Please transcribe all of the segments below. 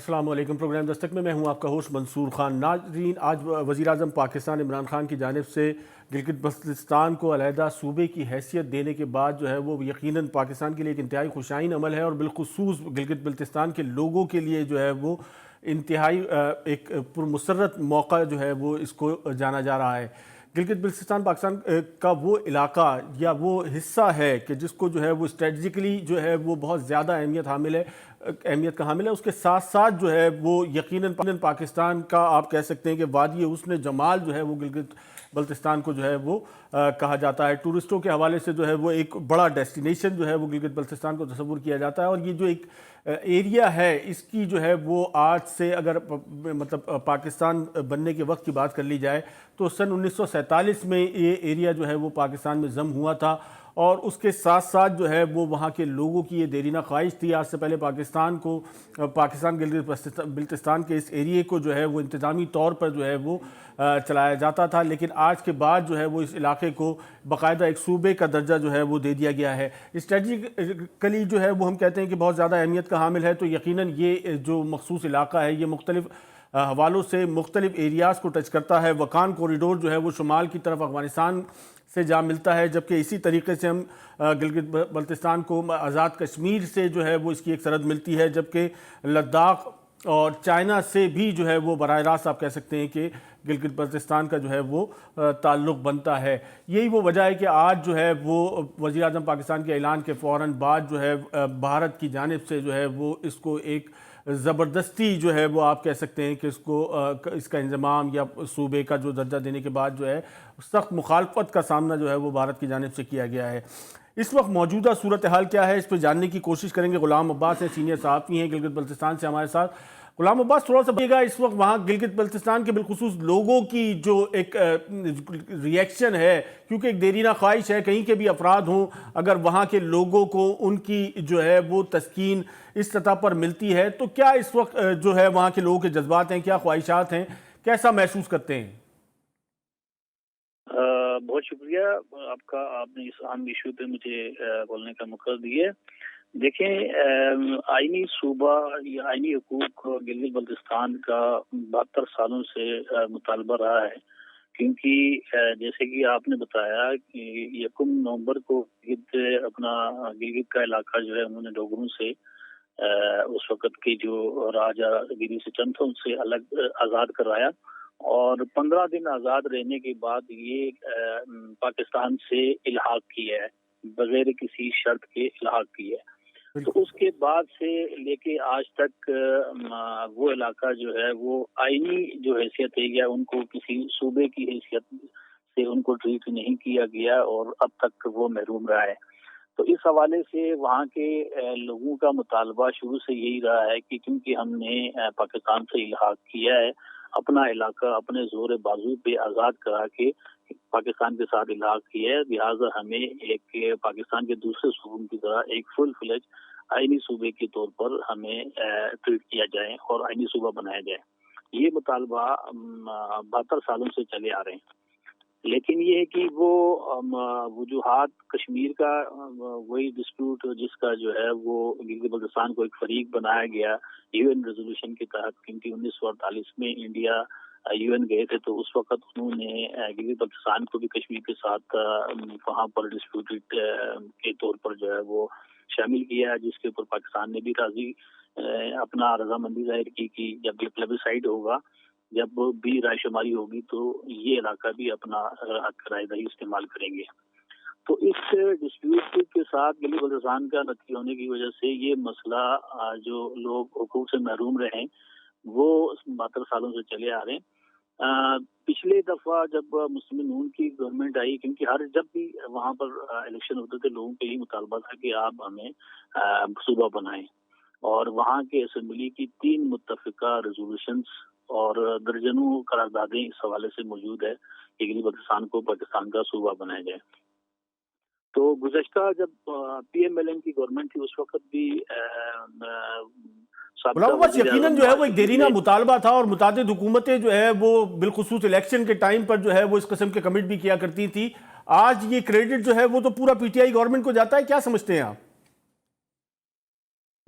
السلام علیکم۔ پروگرام دستک میں ہوں آپ کا ہوسٹ منصور خان۔ ناظرین، آج وزیر اعظم پاکستان عمران خان کی جانب سے گلگت بلتستان کو علیحدہ صوبے کی حیثیت دینے کے بعد جو ہے وہ یقیناً پاکستان کے لیے ایک انتہائی خوشائن عمل ہے، اور بالخصوص گلگت بلتستان کے لوگوں کے لیے جو ہے وہ انتہائی ایک پرمسرت موقع جو ہے وہ اس کو جانا جا رہا ہے۔ گلگت بلتستان پاکستان کا وہ علاقہ یا وہ حصہ ہے کہ جس کو جو ہے وہ اسٹریٹجکلی جو ہے وہ بہت زیادہ اہمیت کا حامل ہے۔ اس کے ساتھ ساتھ جو ہے وہ یقیناً پاکستان کا آپ کہہ سکتے ہیں کہ وادی حسن جمال جو ہے وہ گلگت بلتستان کو جو ہے وہ کہا جاتا ہے۔ ٹورسٹوں کے حوالے سے جو ہے وہ ایک بڑا ڈیسٹینیشن جو ہے وہ گلگت بلتستان کو تصور کیا جاتا ہے، اور یہ جو ایک ایریا ہے اس کی جو ہے وہ آج سے اگر مطلب پاکستان بننے کے وقت کی بات کر لی جائے تو سن 1947 میں یہ ایریا جو ہے وہ پاکستان میں ضم ہوا تھا، اور اس کے ساتھ ساتھ جو ہے وہ وہاں کے لوگوں کی یہ دیرینہ خواہش تھی۔ آج سے پہلے پاکستان گلگت بلتستان کے اس ایریے کو جو ہے وہ انتظامی طور پر جو ہے وہ چلایا جاتا تھا، لیکن آج کے بعد جو ہے وہ اس علاقے کو باقاعدہ ایک صوبے کا درجہ جو ہے وہ دے دیا گیا ہے۔ اسٹریٹجکلی جو ہے وہ ہم کہتے ہیں کہ بہت زیادہ اہمیت کا حامل ہے، تو یقیناً یہ جو مخصوص علاقہ ہے یہ مختلف حوالوں سے مختلف ایریاز کو ٹچ کرتا ہے۔ وکان کوریڈور جو ہے وہ شمال کی طرف افغانستان سے جا ملتا ہے، جبکہ اسی طریقے سے ہم گلگت بلتستان کو آزاد کشمیر سے جو ہے وہ اس کی ایک سرحد ملتی ہے، جبکہ لداخ اور چائنا سے بھی جو ہے وہ براہ راست آپ کہہ سکتے ہیں کہ گلگت بلتستان کا جو ہے وہ تعلق بنتا ہے۔ یہی وہ وجہ ہے کہ آج جو ہے وہ وزیر اعظم پاکستان کے اعلان کے فوراً بعد جو ہے بھارت کی جانب سے جو ہے وہ اس کو ایک زبردستی جو ہے وہ آپ کہہ سکتے ہیں کہ اس کا انضمام یا صوبے کا جو درجہ دینے کے بعد جو ہے سخت مخالفت کا سامنا جو ہے وہ بھارت کی جانب سے کیا گیا ہے۔ اس وقت موجودہ صورتحال کیا ہے، اس پہ جاننے کی کوشش کریں گے۔ غلام عباس ہیں، سینئر صحافی ہیں گلگت بلتستان سے ہمارے ساتھ۔ غلام عباس، تھوڑا سا بتائیے گا اس وقت وہاں گلگت بلتستان کے بالخصوص لوگوں کی جو ایک ری ایکشن ہے، کیونکہ ایک دیرینہ خواہش ہے کہیں کے بھی افراد ہوں، اگر وہاں کے لوگوں کو ان کی جو ہے وہ تسکین اس سطح پر ملتی ہے تو کیا اس وقت جو ہے وہاں کے لوگوں کے جذبات ہیں، کیا خواہشات ہیں، کیسا محسوس کرتے ہیں؟ بہت شکریہ آپ کا، آپ نے اس اہم ایشو پہ مجھے بولنے کا موقع دیا۔ دیکھیں، آئینی صوبہ یا آئینی حقوق گلگت بلتستان کا 72 سالوں سے مطالبہ رہا ہے، کیونکہ جیسے کہ آپ نے بتایا کہ 1 نومبر کو گلگت کا علاقہ جو ہے انہوں نے ڈوگروں سے اس وقت کے جو راجہ گیری سچنتھوں سے الگ آزاد کرایا، اور 15 دن آزاد رہنے کے بعد یہ پاکستان سے الحاق کیا ہے، بغیر کسی شرط کے الحاق کیا ہے۔ تو اس کے بعد سے لے کے آج تک وہ علاقہ جو ہے وہ آئینی جو حیثیت ہے یا ان کو کسی صوبے کی حیثیت سے ان کو ٹریٹ نہیں کیا گیا، اور اب تک وہ محروم رہا ہے۔ تو اس حوالے سے وہاں کے لوگوں کا مطالبہ شروع سے یہی رہا ہے کہ کیونکہ ہم نے پاکستان سے الحاق کیا ہے، اپنا علاقہ اپنے زور بازو پہ آزاد کرا کے پاکستان کے ساتھ الحاق کیا ہے، لہٰذا ہمیں ایک پاکستان کے دوسرے صوبوں کی طرح ایک فل فلیج آئینی صوبے کے طور پر ہمیں ٹریٹ کیا جائے اور آئینی صوبہ بنایا جائے۔ یہ مطالبہ 72 سالوں سے چلے آ رہے ہیں، لیکن یہ ہے کہ وہ وجوہات کشمیر کا وہی ڈسپیوٹ جس کا جو ہے وہ گلگت بلتستان کو ایک فریق بنایا گیا UN ریزولوشن کے تحت، کیونکہ 1948 میں انڈیا UN گئے تھے، تو اس وقت انہوں نے گلگت بلتستان کو بھی کشمیر کے ساتھ وہاں پر ڈسپیوٹڈ کے طور پر جو ہے وہ شامل کیا، جس کے اوپر پاکستان نے بھی اپنا رضامندی ظاہر کی کہ جب یہ پلیبیسائڈ ہوگا، جب بھی رائے شماری ہوگی تو یہ علاقہ بھی اپنا حق رائے دہی استعمال کریں گے۔ تو اس ڈسپیوٹ کے ساتھ گلگت بلتستان کا نتیجہ ہونے کی وجہ سے یہ مسئلہ جو لوگ حقوق سے محروم رہے ہیں وہ 72 سالوں سے چلے آ رہے ہیں۔ پچھلے دفعہ جب مسلم نون کی گورنمنٹ آئی، کیونکہ جب بھی وہاں پر الیکشن ہوتے تھے لوگوں کا یہی مطالبہ تھا کہ آپ ہمیں صوبہ بنائیں، اور وہاں کے اسمبلی کی 3 متفقہ ریزولوشنز اور درجنوں قراردادیں اس حوالے سے موجود ہے کہ گلگت بلتستان کو پاکستان کا صوبہ بنایا جائے۔ تو گزشتہ جب PMLN کی گورنمنٹ تھی اس وقت بھی یقیناً جو ہے وہ ایک دیرینہ مطالبہ تھا، اور متعدد حکومتیں جو ہے وہ بالخصوص الیکشن کے ٹائم پر جو ہے وہ اس قسم کے کمٹ بھی کیا کرتی تھی۔ آج یہ کریڈٹ جو ہے وہ تو پورا PTI گورنمنٹ کو جاتا ہے، کیا سمجھتے ہیں آپ؟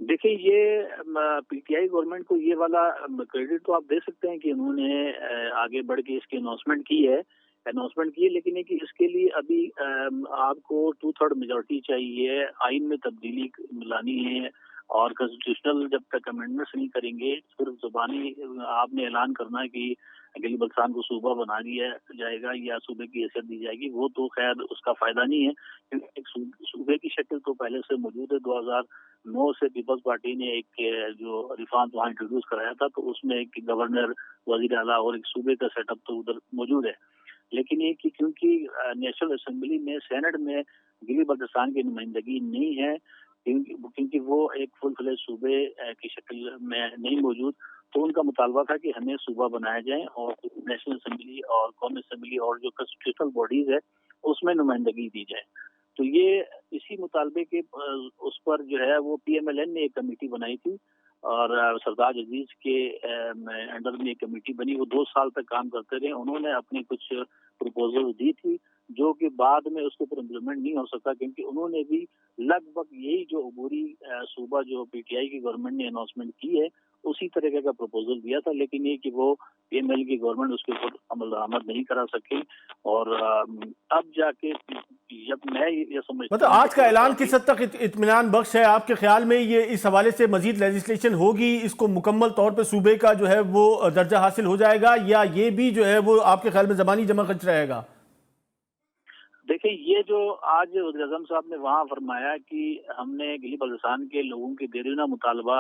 देखिए ये पीटीआई गवर्नमेंट को ये वाला क्रेडिट तो आप दे सकते हैं कि उन्होंने आगे बढ़ के इसकी अनाउंसमेंट की है, लेकिन ये कि इसके लिए अभी आपको 2/3 मेजोरिटी चाहिए, आइन में तब्दीली लानी है, और कॉन्स्टिट्यूशनल जब तक अमेंडमेंट्स नहीं करेंगे, सिर्फ जुबानी आपने ऐलान करना है कि गिली बल्तिस्तान को सूबा बना दिया जाएगा या सूबे की हैसियत दी जाएगी, वो तो खैर उसका फायदा नहीं है, क्योंकि एक सूबे की शक्ल तो पहले से मौजूद है। 2009 से पीपल्स पार्टी ने एक जो रिफॉर्म वहाँ इंट्रोड्यूस कराया था, तो उसमें एक गवर्नर, वजीर आला और एक सूबे का सेटअप तो उधर मौजूद है। लेकिन ये कि क्योंकि नेशनल असेंबली में, सेनेट में गिली बल्तिस्तान की नुमाइंदगी नहीं है, क्योंकि वो एक फुल फ्लेज सूबे की शक्ल में नहीं मौजूद, तो उनका मुतालबा था कि हमें सूबा बनाया जाए और नेशनल असेंबली और कौमी असेंबली और जो कॉन्स्टिट्यूशनल बॉडीज है उसमें नुमाइंदगी दी जाए। तो ये इसी मुतालबे के उस पर जो है वो पीएमएलएन ने एक कमेटी बनाई थी, और सरदार अजीज के अंडर में एक कमेटी बनी, वो 2 साल तक काम करते रहे। उन्होंने अपनी कुछ प्रपोजल दी थी, जो कि बाद में उसके ऊपर इम्प्लीमेंट नहीं हो सका, क्योंकि उन्होंने भी लगभग यही जो अबूरी सूबा जो पीटीआई की गवर्नमेंट ने अनाउंसमेंट की है उसी तरीके का प्रपोजल दिया था, लेकिन ये कि वो पीएमएल की गवर्नमेंट उसके ऊपर अमल दरामद नहीं करा सके। और अब जाके जब मैं ये समझता मतलब हूँ आज का कि ऐलान किस हद तक इत्मीनान बख्श है आपके ख्याल में? ये इस हवाले से मजीद लेजिस्लेशन होगी, इसको मुकम्मल तौर पे सूबे का जो है वो दर्जा हासिल हो जाएगा, या ये भी जो है वो आपके ख्याल में जबानी जमा खर्च रहेगा? देखिए, ये जो आज वज़ीर आज़म साहब ने वहाँ फरमाया कि हमने गिली बल्तिस्तान के लोगों के देरीना मुतालबा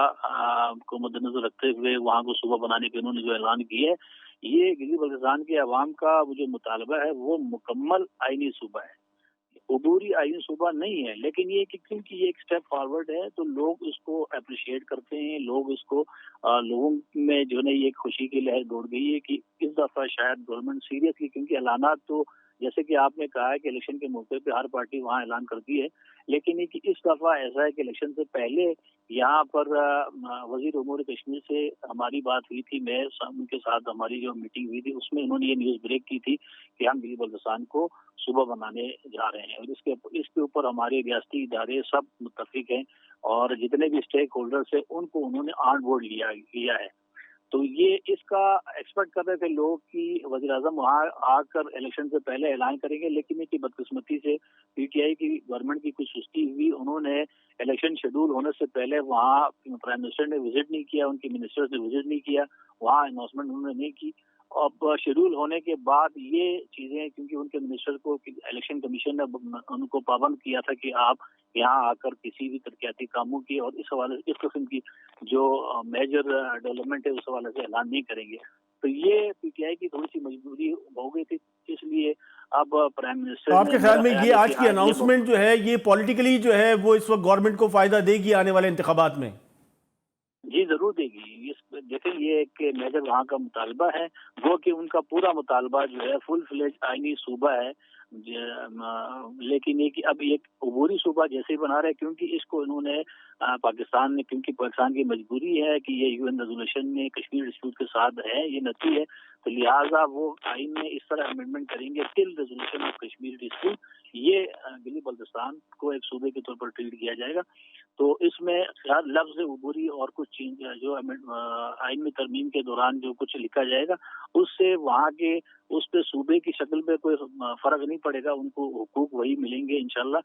को मद्देनजर रखते हुए वहाँ को सूबा बनाने के उन्होंने जो ऐलान किया है, ये गिली बल्तिस्तान के अवाम का वो जो मुतालबा है वो मुकम्मल आइनी सूबा है, अबूरी आइनी सूबा नहीं है। लेकिन ये कि क्योंकि ये एक स्टेप फॉरवर्ड है, तो लोग इसको अप्रिशिएट करते हैं, लोग इसको लोगों में जो है ना ये खुशी की लहर दौड़ गई है कि इस दफा शायद गवर्नमेंट सीरियसली, क्योंकि ऐलानात तो जैसे कि आपने कहा है कि इलेक्शन के मौके पे हर पार्टी वहाँ ऐलान करती है, लेकिन ये कि इस दफा ऐसा है कि इलेक्शन से पहले यहाँ पर वजीर उमूर कश्मीर से हमारी बात हुई थी, मैं उनके साथ हमारी जो मीटिंग हुई थी उसमें उन्होंने ये न्यूज ब्रेक की थी कि हम गिली बल्तिस्तान को सूबा बनाने जा रहे हैं, और इसके ऊपर हमारे रियासती इदारे सब मुत्तफिक हैं, और जितने भी स्टेक होल्डर्स हैं उनको उन्होंने ऑन बोर्ड लिया है। तो ये इसका एक्सपेक्ट कर रहे थे लोग कि वज़ीर आज़म वहाँ आकर इलेक्शन से पहले ऐलान करेंगे, लेकिन इनकी बदकिस्मती से पीटीआई की गवर्नमेंट की कुछ सुस्ती हुई, उन्होंने इलेक्शन शेड्यूल होने से पहले वहाँ प्राइम मिनिस्टर ने विजिट नहीं किया, उनके मिनिस्टर्स ने विजिट नहीं किया, वहाँ अनाउंसमेंट उन्होंने नहीं की। अब शेड्यूल होने के बाद ये चीजें, क्योंकि उनके मिनिस्टर को इलेक्शन कमीशन ने उनको पाबंद किया था कि आप यहाँ आकर किसी भी तरक्याती कामों की और इस हवाले से इस किस्म की जो मेजर डेवलपमेंट है उस हवाले से ऐलान नहीं करेंगे। तो ये पीटीआई की थोड़ी सी मजबूरी हो गई थी, इसलिए अब प्राइम तो मिनिस्टर ने, आपके ख्याल मेरा में ख्याल ये है कि आज की हाँ ये अनाउंसमेंट जो है ये पॉलिटिकली जो है वो इस वक्त गवर्नमेंट को फायदा देगी आने वाले इंतखाबात में? जी जरूर देगी। देखिए ये एक मेजर वहाँ का मुतालबा है, वो कि उनका पूरा मुतालबा जो है फुल फ्लेज आइनी सूबा है, लेकिन ये कि अब एक अबूरी सूबा जैसे ही बना रहे, क्योंकि इसको इन्होंने पाकिस्तान ने, क्योंकि पाकिस्तान की मजबूरी है कि ये यूएन रेजोल्यूशन में कश्मीर डिस्प्यूट के साथ है, ये नती है, तो लिहाजा वो आइन में इस तरह अमेंडमेंट करेंगे till resolution of Kashmir dispute, ये गिली बल्तिस्तान को एक सूबे के तौर पर ट्रीट किया जाएगा। तो इसमें लफ्ज अबूरी और कुछ चीज जो आइन में तरमीम के दौरान जो कुछ लिखा जाएगा उससे वहाँ के उस पे सूबे की शक्ल पे कोई फर्क नहीं पड़ेगा, उनको हुकूक वही मिलेंगे इंशाल्लाह।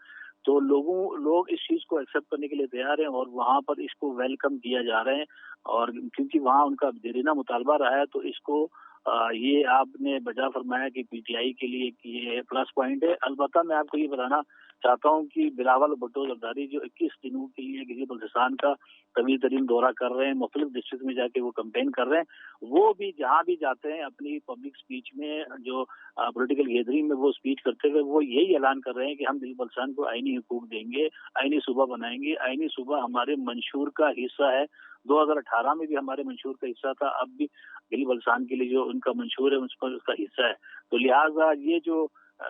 तो लोग इस चीज को एक्सेप्ट करने के लिए तैयार हैं और वहाँ पर इसको वेलकम किया जा रहे हैं, और क्योंकि वहाँ उनका देरीना मुतालबा रहा है, तो इसको ये आपने बजा फरमाया कि पीटीआई के लिए ये प्लस पॉइंट है। अलबत्ता मैं आपको ये बताना चाहता हूँ कि बिलावल भुट्टो जरदारी जो 21 दिनों के लिए गिली बल्तिस्तान का तवील तरीन दौरा कर रहे हैं, मुख्तलिफ डिस्ट्रिक्ट में जाके वो कैंपेन कर रहे हैं, वो भी जहाँ भी जाते हैं अपनी पब्लिक स्पीच में जो पॉलिटिकल गैदरिंग में वो स्पीच करते हुए वो यही ऐलान कर रहे हैं कि हम गिली बल्तिस्तान को आइनी हुकूक देंगे, आइनी सूबा बनाएंगे, आइनी सूबा हमारे मंशूर का हिस्सा है। 2018 में भी हमारे मंशूर का हिस्सा था, अब भी गिली बल्तिस्तान के लिए जो उनका मंशूर है उसका हिस्सा है। तो लिहाजा ये जो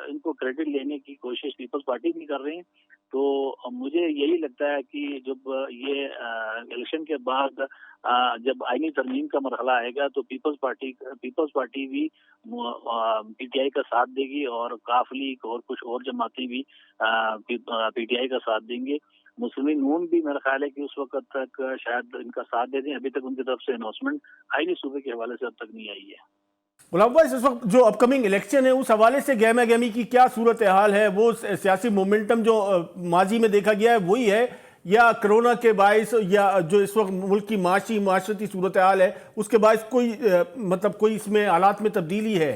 इनको क्रेडिट लेने की कोशिश पीपल्स पार्टी भी कर रहे हैं, तो मुझे यही लगता है कि जब ये इलेक्शन के बाद जब आईनी तरमीम का मरहला आएगा तो पीपल्स पार्टी भी पीटीआई का साथ देगी, और काफ लीग और कुछ और जमातें भी पीटीआई का साथ देंगे। मुस्लिम नून भी मेरा ख्याल है कि उस वक्त तक शायद इनका साथ दे दें। अभी तक उनकी तरफ से अनाउंसमेंट आईनी सूबे के हवाले से अब तक नहीं आई है। गुलाम अब्बास, इस वक्त जो अपकमिंग इलेक्शन है उस हवाले से गहमा गहमी की क्या सूरत हाल है? वो सियासी मोमेंटम जो माजी में देखा गया है वही है, या कोरोना के बायस, या जो इस वक्त मुल्क की माशरती सूरत हाल है उसके बायस कोई मतलब कोई इसमें हालात में तब्दीली है?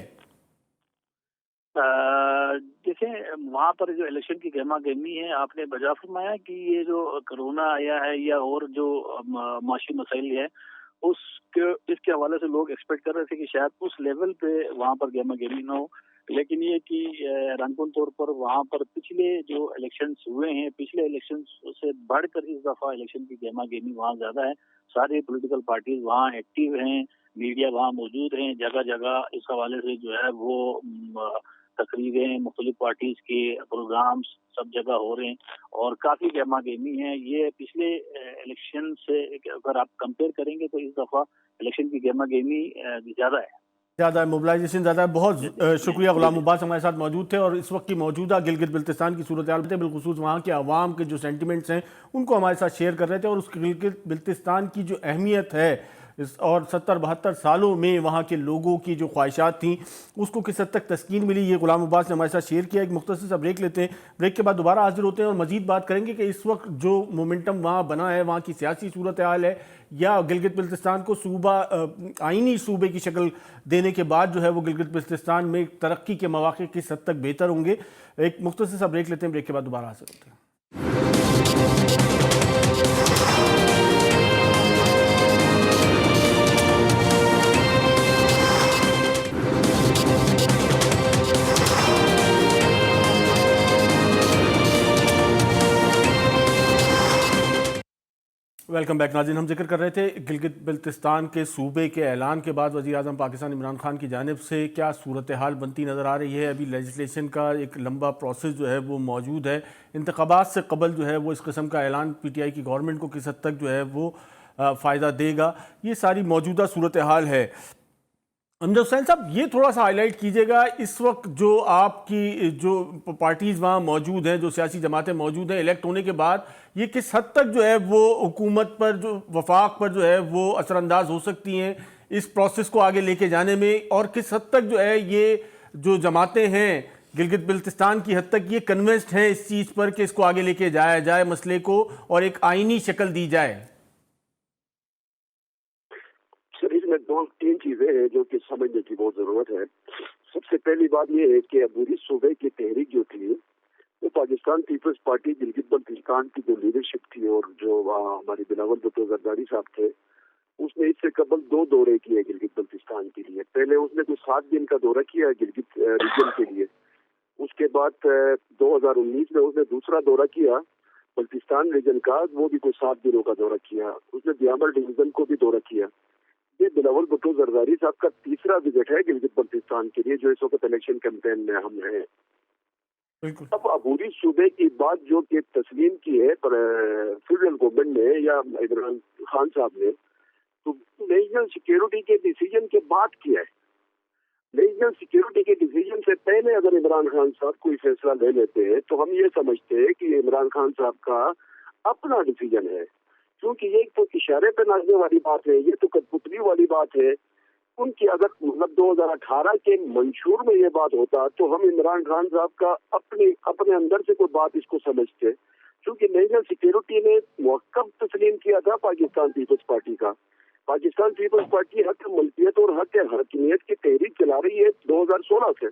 देखें, वहाँ पर जो इलेक्शन की गहमा गहमी है, आपने बजा फरमाया कि ये जो कोरोना आया है या और जो माशी मसाइल है इसके हवाले से लोग एक्सपेक्ट कर रहे थे कि शायद उस लेवल पे वहाँ पर गहमा गहमी ना हो। लेकिन ये कि रंगून तौर पर वहाँ पर पिछले जो इलेक्शंस हुए हैं, पिछले इलेक्शन से बढ़कर इस दफा इलेक्शन की गहमा गहमी वहाँ ज्यादा है। सारी पॉलिटिकल पार्टीज वहाँ एक्टिव हैं, मीडिया वहाँ मौजूद हैं, जगह जगह इस हवाले से जो है वो तकरीरें, मुख्तलिफ पार्टीज के प्रोग्राम्स सब जगह हो रहे हैं और काफी गहमा गहमी है। ये पिछले इलेक्शन से अगर आप कंपेयर करेंगे तो इस दफा इलेक्शन की गहमा गहमी ज्यादा है, ज़्यादा है, मोबिलाइजेशन ज़्यादा है। बहुत शुक्रिया। गुलाम अब्बास हमारे साथ मौजूद थे और इस वक्त की मौजूदा गिलगित बिल्तिस्तान की सूरत हाल बिलखुसूस वहाँ के आवाम के जो सेंटिमेंट्स हैं उनको हमारे साथ शेयर कर रहे थे, और उस गिलगित बिल्तिस्तान की जो अहमियत है और 70-72 सालों में वहाँ के लोगों की जो ख्वाहिशात थी उसको किस हद तक तस्कीन मिली, ये गुलाम अब्बास ने हमारे साथ शेयर किया। एक मुख्तसर सा ब्रेक लेते हैं, ब्रेक के बाद दोबारा हाजिर होते हैं और मजीद बात करेंगे कि इस वक्त जो मोमेंटम वहाँ बना है, वहाँ की सियासी सूरत हाल है, या गिलगित बिल्तिस्तान को सूबा आइनी सूबे की शक्ल देने के बाद जो है वो गिलगित बिल्तिस्तान में तरक्की के मौके किस हद तक बेहतर होंगे। एक मुख्तसर सा ब्रेक लेते हैं, ब्रेक के बाद दोबारा हाजिर होते हैं। वेलकम बैक नाज़रीन। हम जिक्र कर रहे थे गिलगित बिल्तिस्तान के सूबे के ऐलान के बाद वज़ीर आज़म पाकिस्तान इमरान खान की जानिब से क्या सूरत हाल बनती नज़र आ रही है। अभी लेजिस्लेशन का एक लंबा प्रोसेस जो है वो मौजूद है। इंतखाबात से कबल जो है वो इस किस्म का ऐलान PTI की गवर्नमेंट को किस हद तक जो है वो फ़ायदा देगा, ये सारी मौजूदा सूरत हाल है। अमजद हुसैन साहब, ये थोड़ा सा हाईलाइट कीजिएगा, इस वक्त जो आपकी जो पार्टीज़ वहाँ मौजूद हैं, जो सियासी जमातें मौजूद हैं, इलेक्ट होने के बाद ये किस हद तक जो है वो हुकूमत पर, जो वफाक पर जो है वो असरअंदाज हो सकती हैं इस प्रोसेस को आगे लेके जाने में, और किस हद तक जो है ये जो जमातें हैं गिलगित बिल्तिस्तान की हद तक ये कन्विंस्ड हैं इस चीज़ पर कि इसको आगे लेके जाया जाए मसले को और एक आइनी शक्ल दी जाए? दो तीन चीजें हैं जो कि समझने की बहुत जरूरत है। सबसे पहली बात यह है कि अबूरी सूबे की तहरीक जो थी वो पाकिस्तान पीपल्स पार्टी गिलगित बल्तिस्तान की जो लीडरशिप थी और जो हमारे बिलावल भुट्टो जरदारी साहब थे, उसने इससे कबल 2 दौरे किए गिलगित बल्तिस्तान के लिए। पहले उसने कुछ 7 दिन का दौरा किया गिलगित रीजन के लिए। उसके बाद 2019 में उसने दूसरा दौरा किया बल्तिस्तान रीजन का, वो भी कुछ 7 दिनों का दौरा किया। उसने दियामर डिवीजन को भी दौरा किया। ये बिलावल भुट्टो जरदारी साहब का तीसरा विजिट है गिलगित बल्तिस्तान के लिए, जो इस वक्त इलेक्शन कैंपेन में हम हैं। अब अबूरी सूबे की बात जो कि तस्लीम की है फेडरल गवर्नमेंट ने या इमरान खान साहब ने, तो नेशनल सिक्योरिटी के डिसीजन के बाद किया है। नेशनल सिक्योरिटी के डिसीजन से पहले अगर इमरान खान साहब कोई फैसला ले लेते हैं तो हम ये समझते हैं कि इमरान खान साहब का अपना डिसीजन है, क्योंकि ये तो इशारे पे नाचने वाली बात है, ये तो कठपुतली वाली बात है उनकी। अगर मतलब 2018 के मंशूर में ये बात होता तो हम इमरान खान साहब का अपने अंदर से कोई बात इसको समझते, क्योंकि नेशनल सिक्योरिटी ने मौक़िफ़ तस्लीम किया था पाकिस्तान पीपल्स पार्टी का। पाकिस्तान पीपल्स पार्टी हक मलकियत और हक हकीमियत की तहरीक चला रही है 2016 से।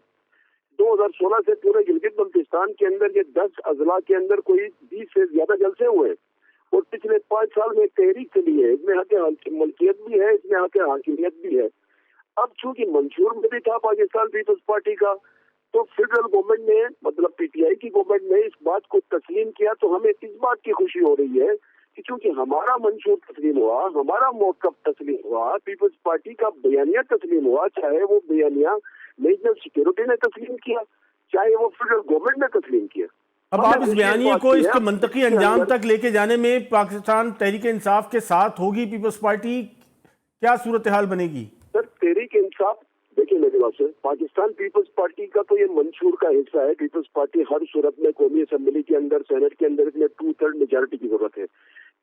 2016 से पूरे गिलगित बल्तिस्तान के अंदर ये 10 अजला के अंदर कोई 20 से ज्यादा जलसे हुए और पिछले 5 साल में तहरीक चली है। इसमें हक मलकियत भी है, इसमें हक हाकिमियत भी है। अब चूंकि मंशूर में भी था पाकिस्तान पीपल्स पार्टी का, तो फेडरल गवर्नमेंट ने मतलब PTI की गवर्नमेंट ने इस बात को तस्लीम किया, तो हमें इस बात की खुशी हो रही है कि चूंकि हमारा मंशूर तस्लीम हुआ, हमारा मौक़िफ़ तस्लीम हुआ, पीपल्स पार्टी का बयानिया तस्लीम हुआ, चाहे वो बयानिया नेशनल सिक्योरिटी ने तस्लीम किया, चाहे वो फेडरल गवर्नमेंट ने तस्लीम किया। अब आप इस बयानिए को इसके मंतकी अंजाम तक लेके जाने में पाकिस्तान तहरीक इंसाफ के साथ होगी पीपल्स पार्टी, क्या सूरत हाल बनेगी? सर तहरीक इंसाफ देखिए, जवाब से। पाकिस्तान पीपल्स पार्टी का तो ये मंशूर का हिस्सा है। पीपल्स पार्टी हर सूरत में कौमी असम्बली के अंदर, सेनेट के अंदर इसमें 2/3 मेजॉरिटी की जरूरत है।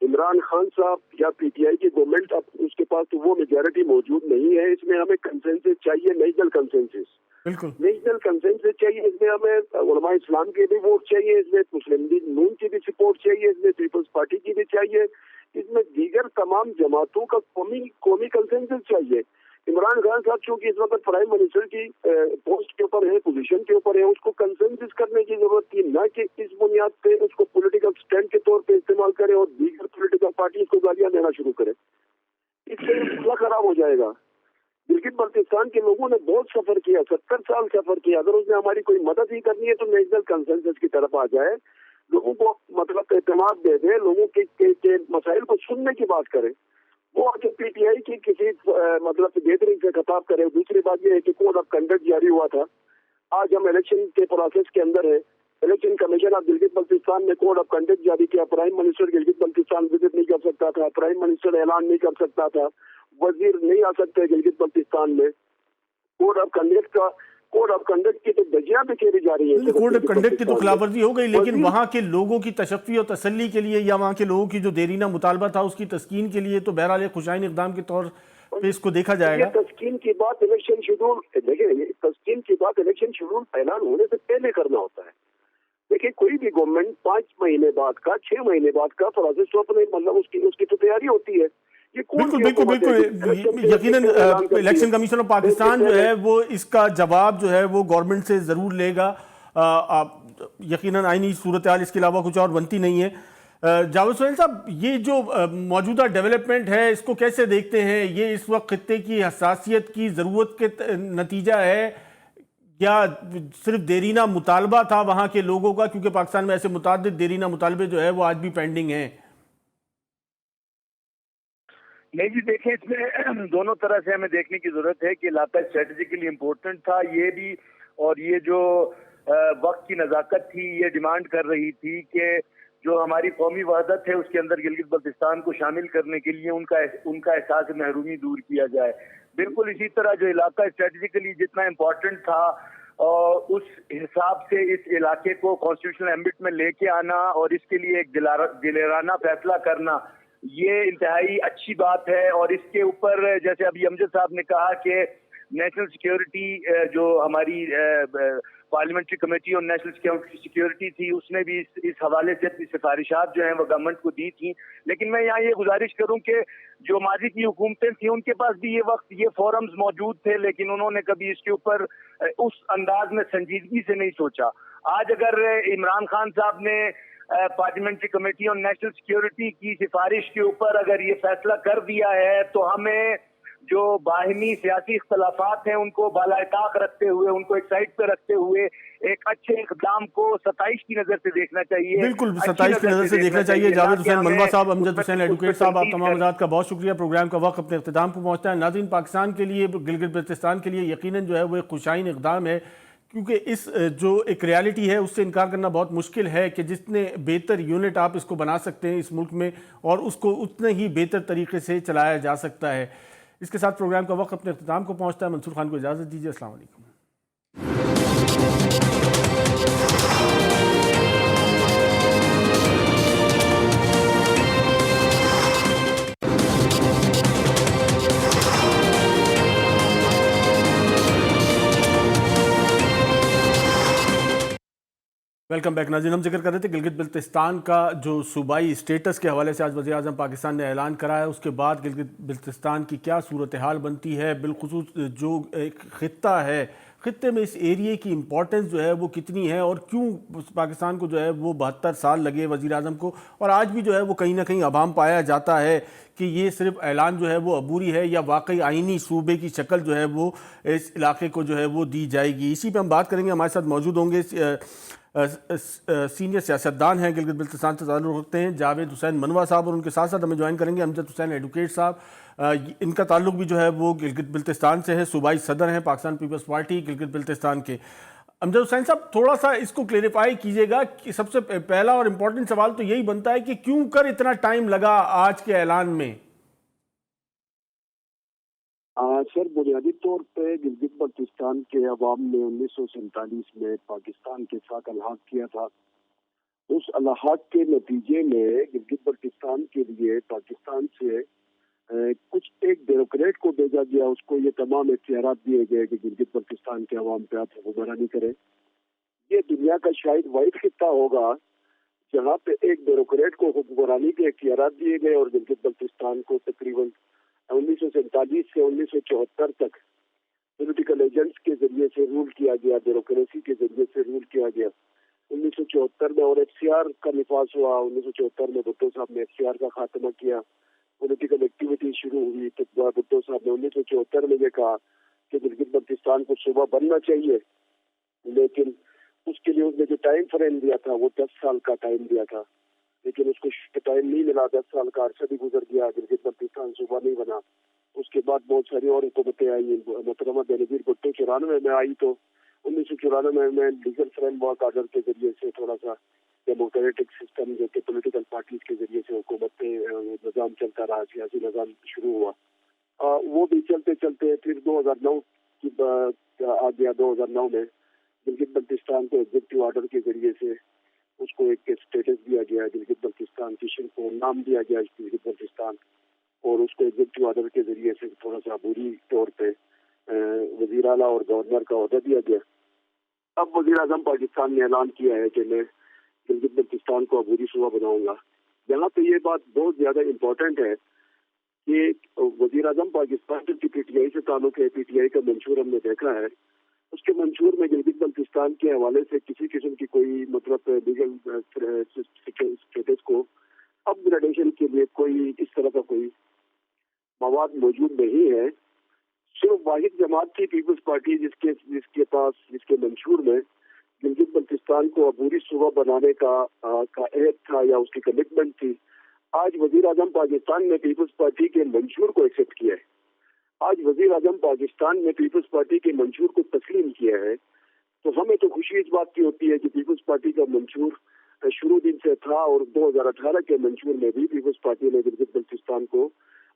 इमरान खान साहब या पीटीआई की गवर्नमेंट, अब उसके पास तो वो मेजॉरिटी मौजूद नहीं है। इसमें हमें कंसेंसस चाहिए, नेशनल कंसेंसस, बिल्कुल नेशनल कंसेंसस चाहिए। इसमें हमें उलमा इस्लाम के भी वोट चाहिए, इसमें मुस्लिम लीग नून की भी सपोर्ट चाहिए, इसमें पीपल्स पार्टी की भी चाहिए, इसमें दीगर तमाम जमातों का कौमी कंसेंसस चाहिए। इमरान खान साहब चूंकि इस वक्त प्राइम मिनिस्टर की पोस्ट के ऊपर है, पोजीशन के ऊपर है, उसको कंसेंसस करने की जरूरत थी, न कि इस बुनियाद पे उसको पॉलिटिकल स्टैंड के तौर पे इस्तेमाल करे और दीगर पॉलिटिकल पार्टी को गालियां देना शुरू करे। इससे मसला खराब हो जाएगा। गिलगित बल्तिस्तान के लोगों ने बहुत सफर किया, 70 साल सफर किया। अगर उसने हमारी कोई मदद ही करनी है तो नेशनल कंसेंसस की तरफ आ जाए, लोगों को मतलब एतमाद दे दे, लोगों के मसाइल को सुनने की बात करे। वो आके पीटीआई की किसी मतलब बेहतरीन से खिताब करे। दूसरी बात यह है कि कोड ऑफ कंडक्ट जारी हुआ था। आज हम इलेक्शन के प्रोसेस के अंदर है। Election commission of Gilgit Baltistan ने कोड ऑफ कंडक्ट जारी किया। Prime minister Gilgit Baltistan visit नहीं कर सकता था, प्राइम मिनिस्टर ऐलान नहीं कर सकता था, वजीर नहीं आ सकते गिलगित बल्तिस्तान में। कोड ऑफ कंडक्ट की तो धज्जियां बिखेरी जा रही है। कोड ऑफ कंडक्ट की तो खिलाफवर्जी हो गई, लेकिन वहां के लोगों की तशफ़ी और तसल्ली के लिए या वहां के लोगों की जो देरीना मुतालबा था उसकी तस्कीन के लिए तो बहरहाल खुशाइन इक़दाम के तौर पे इसको देखा जाएगा। तस्कीन की बात इलेक्शन शेड्यूल, देखिए तस्कीन की बात इलेक्शन शेड्यूल ऐलान होने से पहले करना होता है। देखिए कोई भी गवर्नमेंट 5 महीने बाद का, 6 महीने बाद का प्रोसेस तो अपने मतलब उसकी तो तैयारी होती है। बिल्कुल यकीनन इलेक्शन कमीशन ऑफ पाकिस्तान जो है वो इसका जवाब जो है वो गवर्नमेंट से ज़रूर लेगा। यकीनन आईनी सूरत हाल इसके अलावा कुछ और बनती नहीं है। जावेद सुहेल साहब, ये जो मौजूदा डेवलपमेंट है इसको कैसे देखते हैं? ये इस वक्त खित्ते की हसासियत की ज़रूरत के नतीजा है या सिर्फ देरीना मुतालबा था वहाँ के लोगों का, क्योंकि पाकिस्तान में ऐसे मुताद्दिद देरीना मुतालबे जो है वो आज भी पेंडिंग हैं? नहीं जी, देखें इसमें दोनों तरह से हमें देखने की जरूरत है कि इलाका स्ट्रेटेजिकली इम्पोर्टेंट था ये भी, और ये जो वक्त की नज़ाकत थी ये डिमांड कर रही थी कि जो हमारी कौमी वहदत है उसके अंदर गिलगित बल्तिस्तान को शामिल करने के लिए उनका एहसास महरूमी दूर किया जाए। बिल्कुल इसी तरह जो इलाका स्ट्रेटेजिकली जितना इम्पोर्टेंट था और उस हिसाब से इस इलाके को कॉन्स्टिट्यूशनल एम्बिट में लेके आना और इसके लिए एक दिलेराना फैसला करना, ये इंतहाई अच्छी बात है। और इसके ऊपर जैसे अभी अमजद साहब ने कहा कि नेशनल सिक्योरिटी जो हमारी पार्लियामेंट्री कमेटी और नेशनल सिक्योरिटी थी उसने भी इस हवाले से अपनी सिफारिशात जो हैं वो गवर्नमेंट को दी थी। लेकिन मैं यहाँ ये गुजारिश करूँ कि जो माजी की हुकूमतें थी उनके पास भी ये फोरम्स मौजूद थे, लेकिन उन्होंने कभी इसके ऊपर उस अंदाज में संजीदगी से नहीं सोचा। आज अगर इमरान खान साहब ने पार्लियामेंट्री कमेटी और नेशनल सिक्योरिटी की सिफारिश के ऊपर अगर ये फैसला कर दिया है तो हमें जो बाहिनी सियासी इख्तलाफात हैं उनको बालाताक रखते हुए, उनको एक साइड पे रखते हुए एक अच्छे इक़दाम को 27 की नजर से देखना चाहिए। बिल्कुल 27 की नजर से देखना चाहिए। जावेद हुसैन मनवा साहब, अमजद हुसैन एडवोकेट साहब, आप तमाम हज़रात का बहुत शुक्रिया। प्रोग्राम का वक्त अपने इख्तिताम को पहुँचता है। नाज़रीन, पाकिस्तान के लिए, गिलगित बल्तिस्तान के लिए यकीनन जो है वो एक खुशाइन इक़दाम है, क्योंकि इस जो एक रियलिटी है उससे इनकार करना बहुत मुश्किल है कि जितने बेहतर यूनिट आप इसको बना सकते हैं इस मुल्क में और उसको उतने ही बेहतर तरीके से चलाया जा सकता है। इसके साथ प्रोग्राम का वक्त अपने इख्तिताम को पहुंचता है। मंसूर खान को इजाज़त दीजिए। अस्सलाम वालेकुम। Welcome back. नाज़रीन, हम जिक्र कर रहे थे गिलगित बल्तिस्तान का जो सूबाई स्टेटस के हवाले से आज वज़ीर आज़म पाकिस्तान ने ऐलान करा है। उसके बाद गिलगित बल्तिस्तान की क्या सूरत हाल बनती है, बिलखुसूस जो एक ख़ित्ता है, ख़ित्ते में इस एरिए की इम्पोर्टेंस जो है वो कितनी है और क्यों पाकिस्तान को जो है वो 72 साल लगे वज़ीर आज़म को, और आज भी जो है वो कहीं ना कहीं अभाम पाया जाता है कि ये सिर्फ ऐलान जो है वो अबूरी है या वाकई आइनी सूबे की शक्ल जो है वो इस इलाके को जो है वो दी जाएगी। इसी पर हम बात करेंगे। हमारे साथ मौजूद होंगे सीनियर सियासतदान हैं, गिलगित बल्तिस्तान से ताल्लुक़ रखते हैं, जावेद हुसैन मनवा साहब, और उनके साथ साथ हमें ज्वाइन करेंगे अमजद हुसैन एडवोकेट साहब। इनका ताल्लुक़ भी जो है वो गिलगित बल्तिस्तान से है, सूबाई सदर हैं पाकिस्तान पीपल्स पार्टी गिलगित बल्तिस्तान के। अमजद हुसैन साहब, थोड़ा सा इसको क्लेरिफाई कीजिएगा कि सबसे पहला और इम्पोर्टेंट सवाल तो यही बनता है कि क्यों कर इतना टाइम लगा आज के ऐलान में? सर, बुनियादी तौर पे गिलगित बल्तिस्तान के अवाम ने 1947 में पाकिस्तान के साथ अलहाक किया था। उस अलहाक के नतीजे में गिलगित बल्तिस्तान के लिए पाकिस्तान से कुछ एक ब्यूरोक्रेट को भेजा गया, उसको ये तमाम इख्तियारात दिए गए कि गिलगित बल्तिस्तान के अवाम पे आप हुक्मरानी करें। ये दुनिया का शायद वाहिद खित्ता होगा जहाँ पे एक ब्यूरोक्रेट को हुक्मरानी के इख्तियारात दिए गए और गिलगित बल्तिस्तान को तकरीबन 1947 से 1974 तक पॉलिटिकल एजेंट्स के जरिए से रूल किया गया, ब्यूरोक्रेसी के जरिए से रूल किया गया। 1974 में और एफसीआर का निफाज हुआ। 1974 में भुट्टो साहब ने एफसीआर का खात्मा किया, पॉलिटिकल एक्टिविटी शुरू हुई। तो भुट्टो साहब ने 1974 में ये कहा कि गिलगित बल्तिस्तान को सूबा बनना चाहिए, लेकिन उसके लिए उसने जो टाइम फ्रेम दिया था वो 10 साल का टाइम दिया था, लेकिन उसको टाइम नहीं मिला। 10 साल का अरसा भी गुजर गया, गिलगित बल्तिस्तान सूबा नहीं बना। उसके बाद बहुत सारी और हुकूमतें आई। मोहतरमा बेनज़ीर भुट्टो 94 में आई, तो 1994 में लीगल फ्रेमवर्क आर्डर के जरिए से थोड़ा सा डेमोक्रेटिक सिस्टम जो कि पॉलिटिकल पार्टीज के जरिए से हुकूमत निज़ाम चलता रहा, सियासी निज़ाम शुरू हुआ। वो भी चलते चलते फिर 2009 की आ गया। 2009 में गिलगित बल्तिस्तान को एग्जीक्यूटिव ऑर्डर के जरिए से उसको एक स्टेटस दिया गया, गिलगित बल्तिस्तान किशन को नाम दिया गया गिलगित बल्तिस्तान, और उसको एग्जीक्यूटिव ऑर्डर के जरिए से थोड़ा सा बुरी तौर पे वजीर आला और गवर्नर का ओहदा दिया गया। अब वजीर आजम पाकिस्तान ने ऐलान किया है कि मैं गिलगित बल्तिस्तान को अबूरी सूबा बनाऊंगा। यहाँ पे ये बात बहुत ज्यादा इम्पोर्टेंट है कि वजीर आजम पाकिस्तान की पीटीआई से ताल्लुक है। पीटीआई का मंशूर हमने देखा है, उसके मंशूर में गिलगित बल्तिस्तान के हवाले से किसी किस्म की कोई मतलब लीगल स्टेटस को अपग्रेडेशन के लिए कोई इस तरह का कोई मवाद मौजूद नहीं है। सिर्फ वाहिद जमात थी पीपल्स पार्टी जिसके मंशूर में गिलगित बल्तिस्तान को अबूरी सूबा बनाने का अहद था या उसकी कमिटमेंट थी। आज वजीर आजम पाकिस्तान ने पीपल्स पार्टी के मंशूर को एक्सेप्ट किया है। आज वजीर आजम पाकिस्तान ने पीपल्स पार्टी के मंशूर को तस्लीम किया है, तो हमें तो खुशी इस बात की होती है कि पीपल्स पार्टी का मंशूर शुरू दिन से था, और 2018 के मंशूर में भी पीपल्स पार्टी ने गिलगित बल्तिस्तान को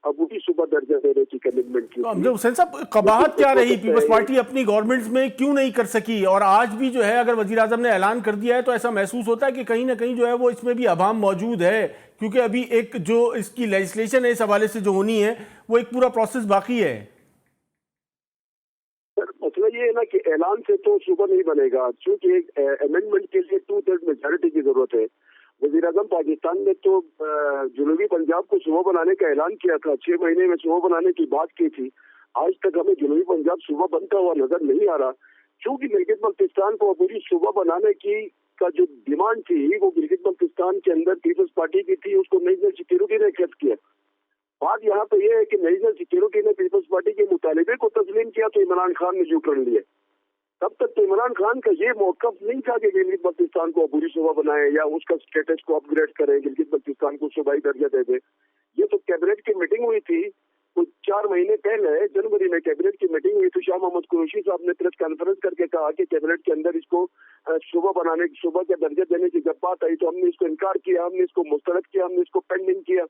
अबूरी सूबा दर्जा देने की कमिटमेंट की। तो हुसैन साहब, कबाहत क्या रही? पीपल्स पार्टी अपनी गवर्नमेंट्स में क्यों नहीं कर सकी? और आज भी जो है अगर वजीर आजम ने ऐलान कर दिया है तो ऐसा महसूस होता है कि कहीं ना कहीं जो है वो इसमें भी अभाम मौजूद है, क्योंकि अभी एक जो इसकी लेजिस्लेशन है इस हवाले से जो होनी है वो एक पूरा प्रोसेस बाकी है। मतलब ये है ना कि ऐलान से तो सूबा नहीं बनेगा, क्योंकि अमेंडमेंट के लिए 2/3 मेजॉरिटी की जरूरत है। वजीर आजम पाकिस्तान ने तो जनूबी पंजाब को सूबा बनाने का ऐलान किया था, 6 महीने में सूबा बनाने की बात की थी। आज तक हमें जनूबी पंजाब सूबा बनता हुआ नजर नहीं आ रहा, क्योंकि गिलगित बल्तिस्तान को अबूरी सूबा बनाने की का जो डिमांड थी वो गिलगित बल्तिस्तान के अंदर पीपल्स पार्टी की थी, उसको नेशनल सिक्योरिटी ने एक्सेप्ट किया। बात यहाँ पे ये है कि नेशनल सिक्योरिटी ने पीपल्स पार्टी के मुतालिबे को तस्लीम किया तो इमरान खान ने यू टर्न लिया। तब तक तो इमरान खान का ये मौकफ नहीं था कि गिलगित बल्तिस्तान को अबूरी सूबा बनाए या उसका स्टेटस को अपग्रेड करें, गिलगित बल्तिस्तान को सूबाई दर्जा दे दे। ये तो कैबिनेट की मीटिंग हुई थी कुछ 4 महीने पहले, जनवरी में कैबिनेट की मीटिंग हुई थी। शाह मोहम्मद कुरैशी साहब ने प्रेस कॉन्फ्रेंस करके कहा कि कैबिनेट के अंदर इसको सूबा के दर्जा देने की जब बात आई तो हमने इसको इनकार किया, हमने इसको मुस्तरद किया, हमने इसको पेंडिंग किया।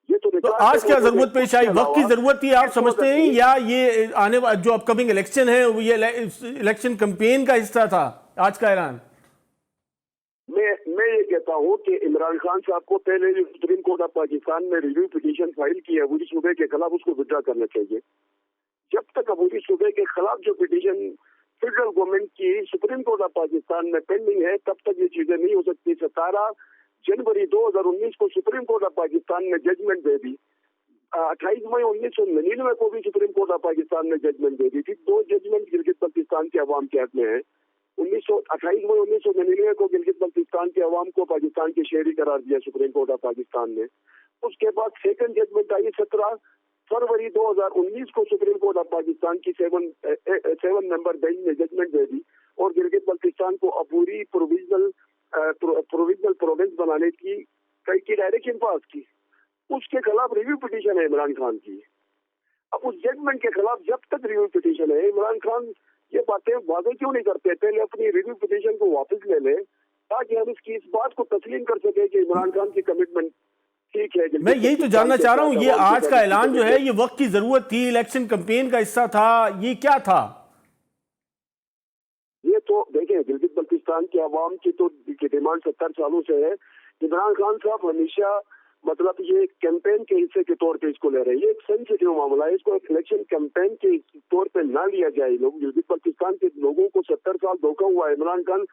ये तो आज क्या जरूरत पेश आई? वक्त की जरूरत थी आप समझते हैं, या ये आने वाला जो अपकमिंग इलेक्शन है ये इलेक्शन कैंपेन का हिस्सा था आज का ऐलान? मैं ये कहता हूँ कि इमरान खान साहब को पहले जो सुप्रीम कोर्ट ऑफ पाकिस्तान में रिव्यू पिटीशन फाइल की है अबूरी सूबे के खिलाफ, उसको विड्रॉ करना चाहिए। जब तक अबूरी सूबे के खिलाफ जो पिटीशन फेडरल गवर्नमेंट की सुप्रीम कोर्ट ऑफ पाकिस्तान में पेंडिंग है, तब तक ये चीजें नहीं हो सकती। 17 जनवरी 2019 को सुप्रीम कोर्ट ऑफ पाकिस्तान ने जजमेंट दे दी। 28 मई 1999 को भी सुप्रीम कोर्ट ऑफ पाकिस्तान ने जजमेंट दे दी थी। 2 जजमेंट गिलगित बल्तिस्तान के अवाम के हक में है। 28 मई 1999 को गिलगित बल्तिस्तान के अवाम को पाकिस्तान के शहरी करार दिया सुप्रीम कोर्ट ऑफ पाकिस्तान ने। उसके बाद सेकंड जजमेंट आई 17 फरवरी 2019 को सुप्रीम कोर्ट ऑफ पाकिस्तान की 7 मेंबर बेंच ने जजमेंट दे दी और गिलगित बल्तिस्तान को अबूरी प्रोविजनल प्रोविंस बनाने की डायरेक्शन पास की। उसके खिलाफ रिव्यू पिटीशन है इमरान खान की। अब उस जजमेंट के खिलाफ जब तक रिव्यू पिटीशन है, इमरान खान ये बातें वादे क्यों नहीं करते? पहले अपनी रिव्यू पिटीशन को वापस ले ले ताकि हम इस बात को तस्लीम कर सके कि इमरान खान की कमिटमेंट ٹھیک ہے، میں یہی تو جاننا چاہ رہا ہوں، یہ آج کا اعلان جو ہے یہ وقت کی ضرورت تھی، الیکشن کمپین کا حصہ تھا، یہ کیا تھا؟ یہ تو دیکھیں گلگت بلتستان کے عوام کی تو ڈیمانڈ 70 سالوں سے ہے. عمران خان صاحب ہمیشہ مطلب یہ کیمپین کے حصے کے طور پہ اس کو لے رہے ہیں. یہ ایک سینسیٹیو معاملہ ہے، اس کو ایک الیکشن کیمپین کے طور پہ نہ لیا جائے. لوگ گلگت بلتستان کے لوگوں کو 70 سال دھوکہ ہوا ہے. عمران خان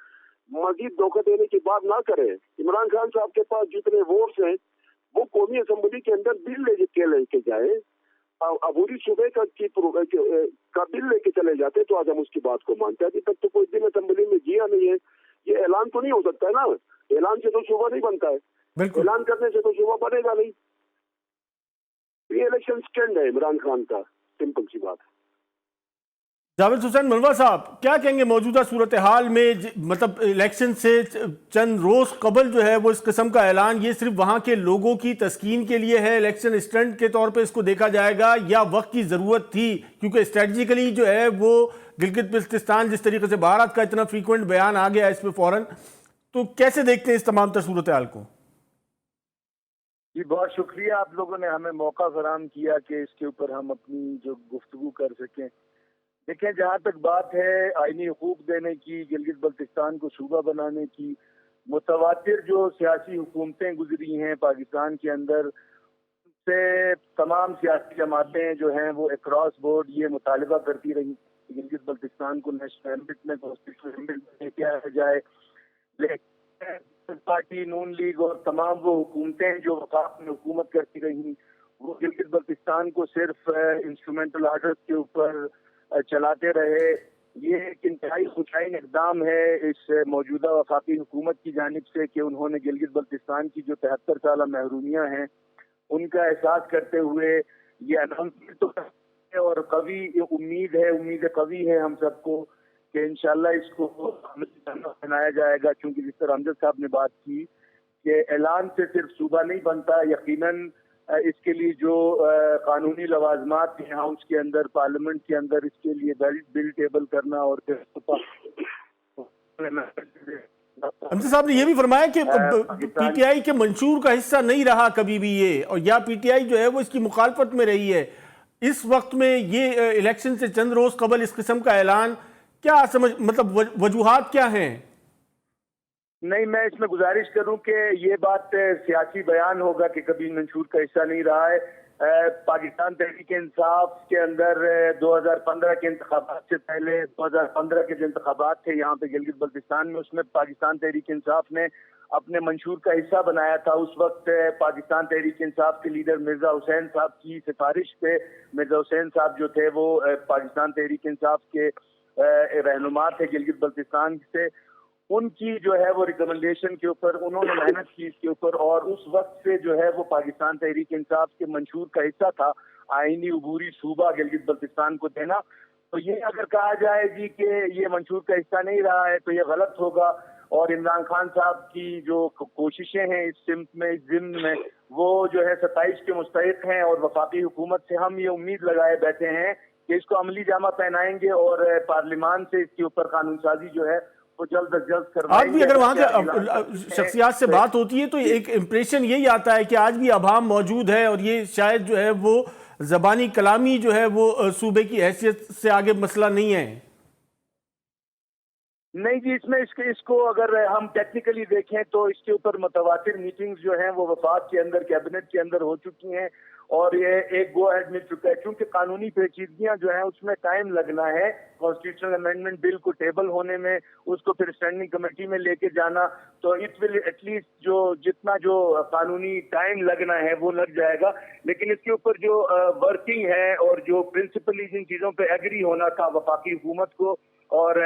مزید دھوکہ دینے کی بات نہ کرے. عمران خان صاحب کے پاس جتنے ووٹس ہیں وہ قومی اسمبلی کے اندر بل لے کے جائے، عبوری صوبے کا بل لے کے چلے جاتے تو آج ہم اس کی بات کو مانتے. ابھی تک تو کوئی دن اسمبلی میں جیا نہیں ہے. یہ اعلان تو نہیں ہو سکتا ہے نا، اعلان سے تو صوبہ نہیں بنتا ہے، اعلان کرنے سے تو صوبہ بنے گا نہیں. یہ الیکشن سٹینڈ ہے عمران خان کا، سمپل سی بات ہے. جاوید حسین منور صاحب کیا کہیں گے موجودہ صورتحال میں؟ مطلب الیکشن سے چند روز قبل جو ہے وہ اس قسم کا اعلان، یہ صرف وہاں کے لوگوں کی تسکین کے لیے ہے، الیکشن اسٹنٹ کے طور پہ اس کو دیکھا جائے گا، یا وقت کی ضرورت تھی؟ کیونکہ اسٹریٹجیکلی جو ہے وہ گلگت بلتستان جس طریقے سے بھارت کا اتنا فریکوینٹ بیان آ گیا اس پہ فوراً، تو کیسے دیکھتے ہیں اس تمام تر صورتحال کو؟ جی بہت شکریہ، آپ لوگوں نے ہمیں موقع فراہم کیا کہ اس کے اوپر ہم اپنی جو گفتگو کر سکیں. دیکھیں جہاں تک بات ہے آئینی حقوق دینے کی، گلگت بلتستان کو صوبہ بنانے کی، متواتر جو سیاسی حکومتیں گزری ہیں پاکستان کے اندر سے تمام سیاسی جماعتیں جو ہیں وہ اکراس بورڈ یہ مطالبہ کرتی رہی گلگت بلتستان کو نیشنل اسمبلی میں کانسٹیٹیوشن لے کے آیا جائے. لیکن پارٹی نون لیگ اور تمام وہ حکومتیں جو وفاق میں حکومت کرتی رہی وہ گلگت بلتستان کو صرف انسٹرومنٹل آرڈر کے اوپر چلاتے رہے. یہ ایک انتہائی خودشائن اقدام ہے اس موجودہ وفاقی حکومت کی جانب سے کہ انہوں نے گلگت بلتستان کی جو 73 سالہ محرومیاں ہیں ان کا احساس کرتے ہوئے یہ اناؤنسمنٹ تو ہے، اور قوی امید قوی ہے ہم سب کو کہ انشاءاللہ اس کو بنایا جائے گا. چونکہ جس طرح امجد صاحب نے بات کی کہ اعلان سے صرف صوبہ نہیں بنتا، یقیناً اس کے لیے جو قانونی لوازمات ہیں ہاؤس کے اندر، پارلیمنٹ کے اندر، اس کے لیے بل ٹیبل کرنا. اور امجد صاحب نے یہ بھی فرمایا کہ پی ٹی آئی کے منشور کا حصہ نہیں رہا کبھی بھی یہ، اور یا پی ٹی آئی جو ہے وہ اس کی مخالفت میں رہی ہے. اس وقت میں یہ الیکشن سے چند روز قبل اس قسم کا اعلان کیا مطلب وجوہات کیا ہیں؟ نہیں، میں اس میں گزارش کروں کہ یہ بات سیاسی بیان ہوگا کہ کبھی منشور کا حصہ نہیں رہا ہے. پاکستان تحریک انصاف کے اندر 2015 کے انتخابات سے پہلے 2015 کے جو انتخابات تھے یہاں پہ گلگت بلتستان میں، اس میں پاکستان تحریک انصاف نے اپنے منشور کا حصہ بنایا تھا. اس وقت پاکستان تحریک انصاف کے لیڈر مرزا حسین صاحب کی سفارش پہ، مرزا حسین صاحب جو تھے وہ پاکستان تحریک انصاف کے رہنما تھے گلگت بلتستان سے، ان کی جو ہے وہ ریکمنڈیشن کے اوپر انہوں نے محنت کی اس کے اوپر، اور اس وقت سے جو ہے وہ پاکستان تحریک انصاف کے منشور کا حصہ تھا آئینی عبوری صوبہ گلگت بلتستان کو دینا. تو یہ اگر کہا جائے جی کہ یہ منشور کا حصہ نہیں رہا ہے تو یہ غلط ہوگا. اور عمران خان صاحب کی جو کوششیں ہیں اس سمت میں، اس ضمن میں، وہ جو ہے 27 کے مستحق ہیں، اور وفاقی حکومت سے ہم یہ امید لگائے بیٹھے ہیں کہ اس کو عملی جامہ پہنائیں گے اور پارلیمان سے اس کے اوپر قانون سازی جو ہے وہ جلد از جلد کروائیں گے. آج بھی اگر وہاں کے شخصیات سے بات ہوتی ہے تو ایک امپریشن یہی آتا ہے کہ آج بھی ابہام موجود ہے، اور یہ شاید جو ہے وہ زبانی کلامی جو ہے وہ صوبے کی حیثیت سے آگے مسئلہ نہیں ہے. نہیں جی، اس کو اگر ہم ٹیکنیکلی دیکھیں تو اس کے اوپر متواتر میٹنگز جو ہیں وہ وفاق کے اندر، کیبنٹ کے اندر ہو چکی ہیں، اور یہ ایک گو ہیڈ مل چکا ہے. کیونکہ قانونی پیچیدگیاں جو ہیں اس میں ٹائم لگنا ہے، کانسٹیٹیوشنل امینڈمنٹ بل کو ٹیبل ہونے میں، اس کو پھر اسٹینڈنگ کمیٹی میں لے کے جانا، تو اٹ ول ایٹ لیسٹ جتنا جو قانونی ٹائم لگنا ہے وہ لگ جائے گا. لیکن اس کے اوپر جو ورکنگ ہے اور جو پرنسپلی جن چیزوں پہ ایگری ہونا تھا وفاقی حکومت کو، اور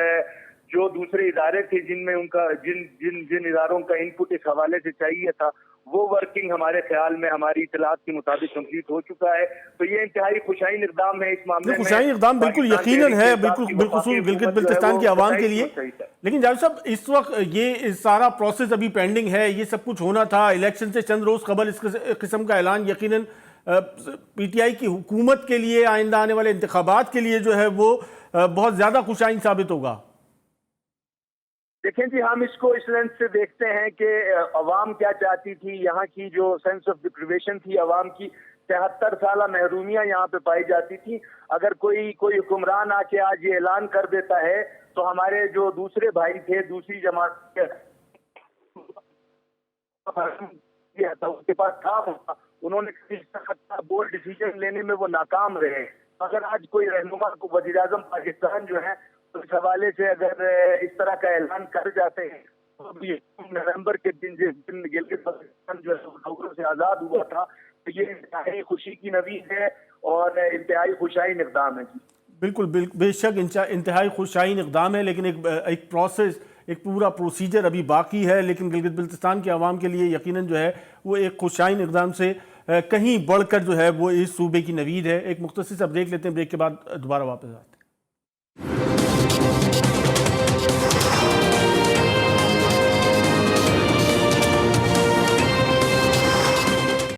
جو دوسرے ادارے تھے جن میں ان کا جن اداروں کا انپٹ اس حوالے سے چاہیے تھا، وہ ورکنگ ہمارے خیال میں ہماری اطلاعات کے مطابق کمپلیٹ ہو چکا ہے. تو یہ انتہائی خوشائن اقدام ہے اس معاملے میں. خوشائن اقدام بالکل یقیناً ہے، بالخصوص گلگت بلتستان کے عوام کے لیے. لیکن جاوید صاحب اس وقت یہ سارا پروسیس ابھی پینڈنگ ہے، یہ سب کچھ ہونا تھا الیکشن سے چند روز قبل اس قسم کا اعلان یقیناً پی ٹی آئی کی حکومت کے لیے آئندہ آنے والے انتخابات کے لیے جو ہے وہ بہت زیادہ خوشائن ثابت ہوگا. دیکھیں جی، ہم اس کو اس لینس سے دیکھتے ہیں کہ عوام کیا چاہتی تھی. یہاں کی جو سینس آف ڈپریویشن تھی عوام کی، 73 سالہ محرومیاں یہاں پہ پائی جاتی تھی. اگر کوئی حکمران آ کے آج یہ اعلان کر دیتا ہے تو ہمارے جو دوسرے بھائی تھے دوسری جماعت کے اس کے پاس تھا، انہوں نے بولڈ ڈیسیجن لینے میں وہ ناکام رہے. اگر آج کوئی رہنما کو وزیر اعظم پاکستان جو ہے اس حوالے سے اگر اس طرح کا اعلان کر جاتے ہیں تو نومبر کے دن جس دن گلگت بلتستان جو ہے ڈھوکروں سے آزاد ہوا تھا، تو یہ انتہائی خوشی کی نوید ہے اور انتہائی خوشائن اقدام ہے. بالکل بے شک انتہائی خوشائن اقدام ہے، لیکن ایک پروسیس، ایک پورا پروسیجر ابھی باقی ہے. لیکن گلگت بلتستان کے عوام کے لیے یقیناً جو ہے وہ ایک خوشائن اقدام سے کہیں بڑھ کر جو ہے وہ اس صوبے کی نوید ہے. ایک مختصر سا بریک لیتے ہیں، بریک کے بعد دوبارہ واپس آتے ہیں.